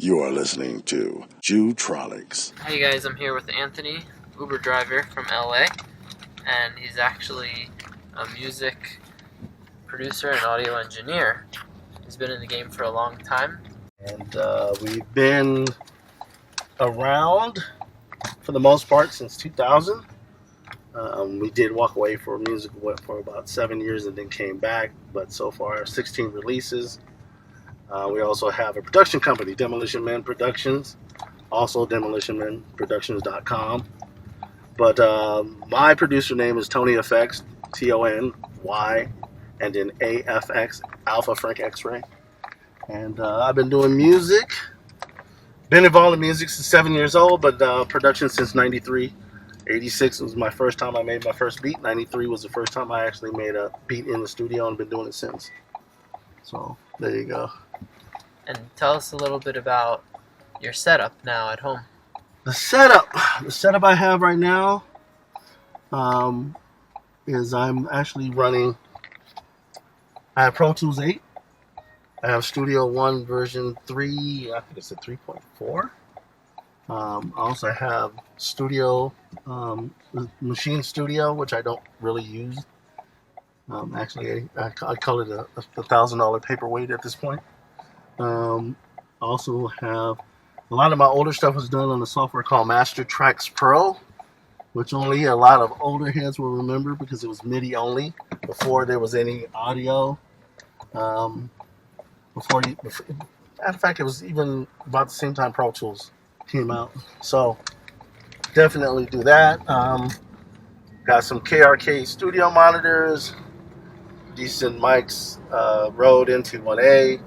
You are listening to Jewtronics. Hey guys, I'm here with Anthony, Uber driver from LA, and he's actually a music producer and audio engineer. He's been in the game for a long time. And we've been around for the most part since 2000. We did walk away for music for about 7 years and then came back, but so far 16 releases. We also have a production company, Demolition Men Productions, also demolitionmenproductions.com. But my producer name is Tony FX, Tony, and then AFX, Alpha Frank X-Ray. And I've been doing music, been involved in music since 7 years old, but production since 93. 86 was my first time I made my first beat. 93 was the first time I actually made a beat in the studio and been doing it since. So there you go. And tell us a little bit about your setup now at home. The setup I have right now is I'm actually running, I have Pro Tools 8. I have Studio One version 3, I think it's a 3.4. I also have Machine Studio, which I don't really use. Actually, I call it a $1,000 paperweight at this point. Also have a lot of my older stuff was done on a software called Master Tracks Pro, which only a lot of older heads will remember because it was MIDI only before there was any audio. Matter of fact, it was even about the same time Pro Tools came out. So definitely do that. Got some KRK studio monitors, decent mics, Rode NT1A,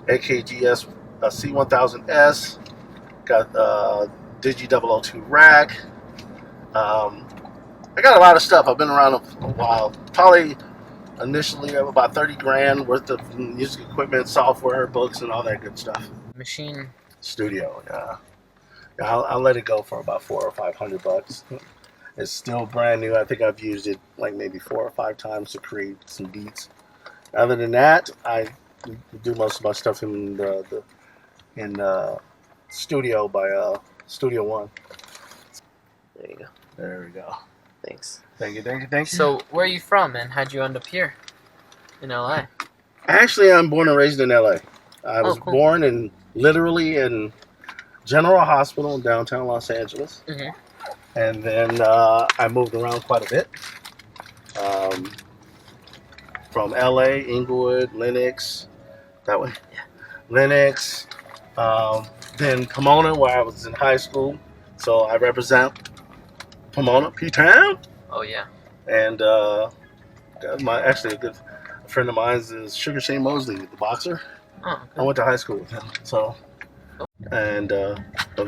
AKGS C1000S, got Digi 002 rack. I got a lot of stuff. I've been around a while. Probably initially about 30 grand worth of music equipment, software, books, and all that good stuff. Machine Studio, yeah. I'll let it go for about $400 or $500. It's still brand new. I think I've used it like maybe 4 or 5 times to create some beats. Other than that, I do most of my stuff in the studio by Studio One. There you go. There we go. Thanks. Thank you. So, where are you from, and how'd you end up here in LA? Actually, I'm born and raised in LA. I was cool. born literally in General Hospital in downtown Los Angeles. Mm-hmm. And then I moved around quite a bit. From LA, Inglewood, Lenox, that way. Yeah. Lenox, then Pomona, where I was in high school. So I represent Pomona, P-Town. Oh, yeah. And a good friend of mine is Sugar Shane Mosley, the boxer. Oh, okay. I went to high school with him. So, and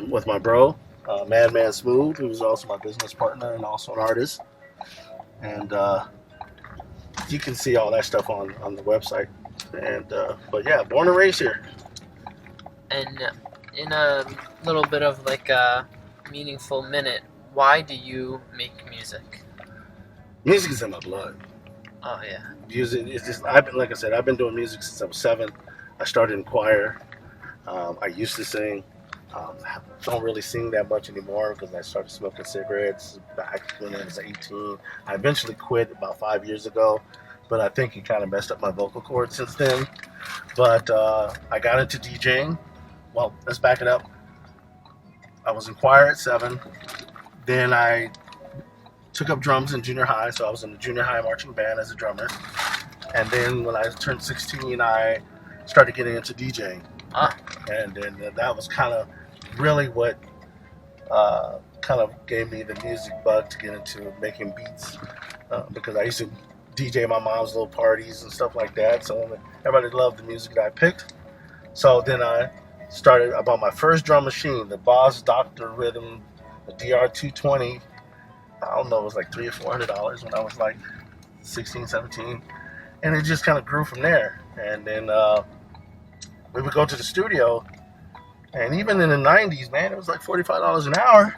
with my bro, Madman Smooth, who was also my business partner and also an artist. And you can see all that stuff on the website. And but yeah, born and raised here. And in a little bit of like a meaningful minute, why do you make music? Music is in my blood. Oh yeah. Music is just I've been doing music since I was 7. I started in choir. I used to sing. I don't really sing that much anymore because I started smoking cigarettes back when I was 18. I eventually quit about 5 years ago, but I think it kind of messed up my vocal cords since then. But I got into DJing. Well, let's back it up. I was in choir at 7. Then I took up drums in junior high, so I was in the junior high marching band as a drummer. And then when I turned 16, I started getting into DJing. And then that was kind of really what kind of gave me the music bug to get into making beats, because I used to DJ my mom's little parties and stuff like that. So everybody loved the music that I picked. So then I bought my first drum machine, the Boss Dr. Rhythm, the DR220. I don't know, it was like $300 or $400 when I was like 16, 17. And it just kind of grew from there. And then we would go to the studio, and even in the 90s, man, it was like $45 an hour.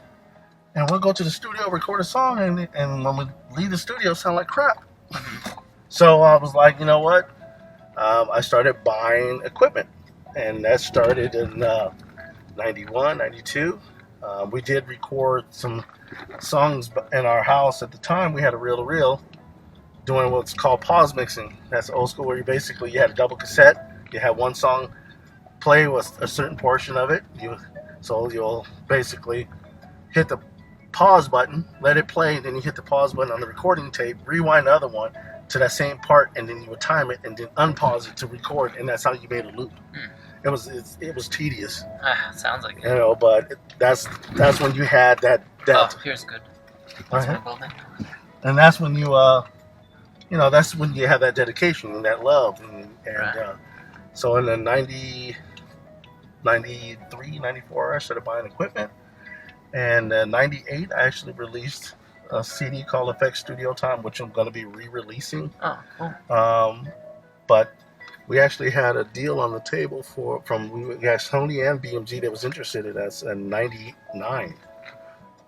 And we'll go to the studio, record a song, and when we leave the studio, it sound like crap. So I was like, you know what? I started buying equipment, and that started in 91, 92. We did record some songs in our house. At the time, we had a reel-to-reel doing what's called pause mixing. That's old school, where you had a double cassette. You had one song play with a certain portion of it. So you'll basically hit the pause button, let it play, then you hit the pause button on the recording tape, rewind the other one to that same part, and then you would time it and then unpause it to record, and that's how you made a loop. It was tedious. Sounds like it. You know, but that's when you had that. Oh, here's good. That's my building. And that's when that's when you have that dedication and that love. And so in the 93, 94, I started buying equipment. And in 98, I actually released a CD called AFX Studio Time, which I'm going to be re-releasing. Oh, cool. But we actually had a deal on the table from Sony and BMG that was interested in us in 99.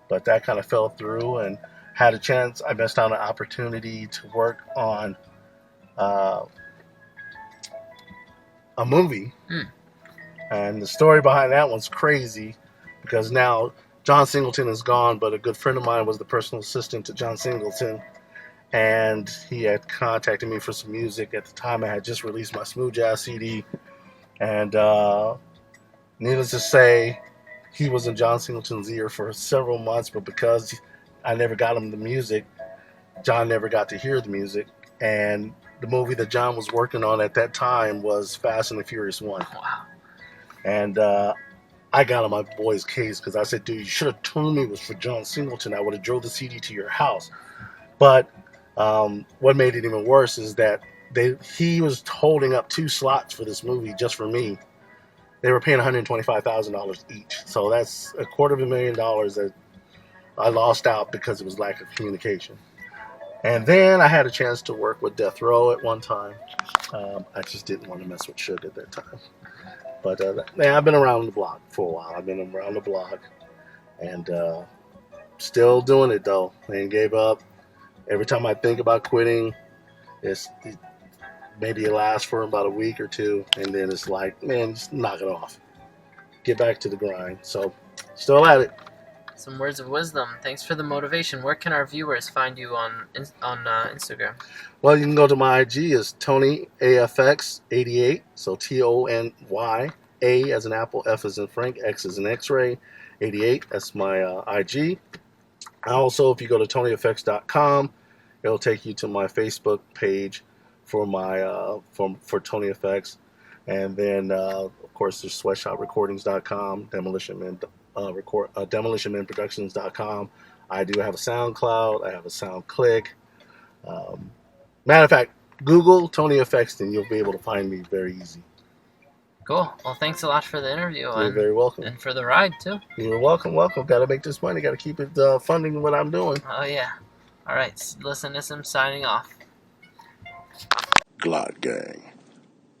But that kind of fell through, and had a chance. I missed out on an opportunity to work on a movie. And the story behind that one's crazy, because now John Singleton is gone, but a good friend of mine was the personal assistant to John Singleton, and he had contacted me for some music. At the time, I had just released my Smooth Jazz CD, and needless to say, he was in John Singleton's ear for several months, but because I never got him the music, John never got to hear the music. And the movie that John was working on at that time was Fast and the Furious 1. Wow. And I got on my boy's case because I said, dude, you should have told me it was for John Singleton. I would have drove the CD to your house. But what made it even worse is that he was holding up 2 slots for this movie just for me. They were paying $125,000 each. So that's $250,000 that I lost out because it was lack of communication. And then I had a chance to work with Death Row at one time. I just didn't want to mess with Suge at that time. But I've been around the block for a while. I've been around the block, and still doing it though. I ain't gave up. Every time I think about quitting, maybe it lasts for about a week or two, and then it's like, man, just knock it off. Get back to the grind. So, still at it. Some words of wisdom. Thanks for the motivation. Where can our viewers find you on Instagram? Well, you can go to my IG. It's Tony AFX88. So TONY, A as an apple, F as in Frank, X as in X-ray, 88. That's my IG. Also, if you go to TonyFX.com, it'll take you to my Facebook page for my for Tony FX. And then, of course, there's SweatshopRecordings.com, DemolitionManProductions.com. I do have a SoundCloud. I have a SoundClick. Matter of fact, Google Tony FX, and you'll be able to find me very easy. Cool. Well, thanks a lot for the interview. You're very welcome. And for the ride, too. You're welcome. Got to make this money. Got to keep it funding what I'm doing. Oh, yeah. All right. Listen, Nissim signing off. Glot Gang.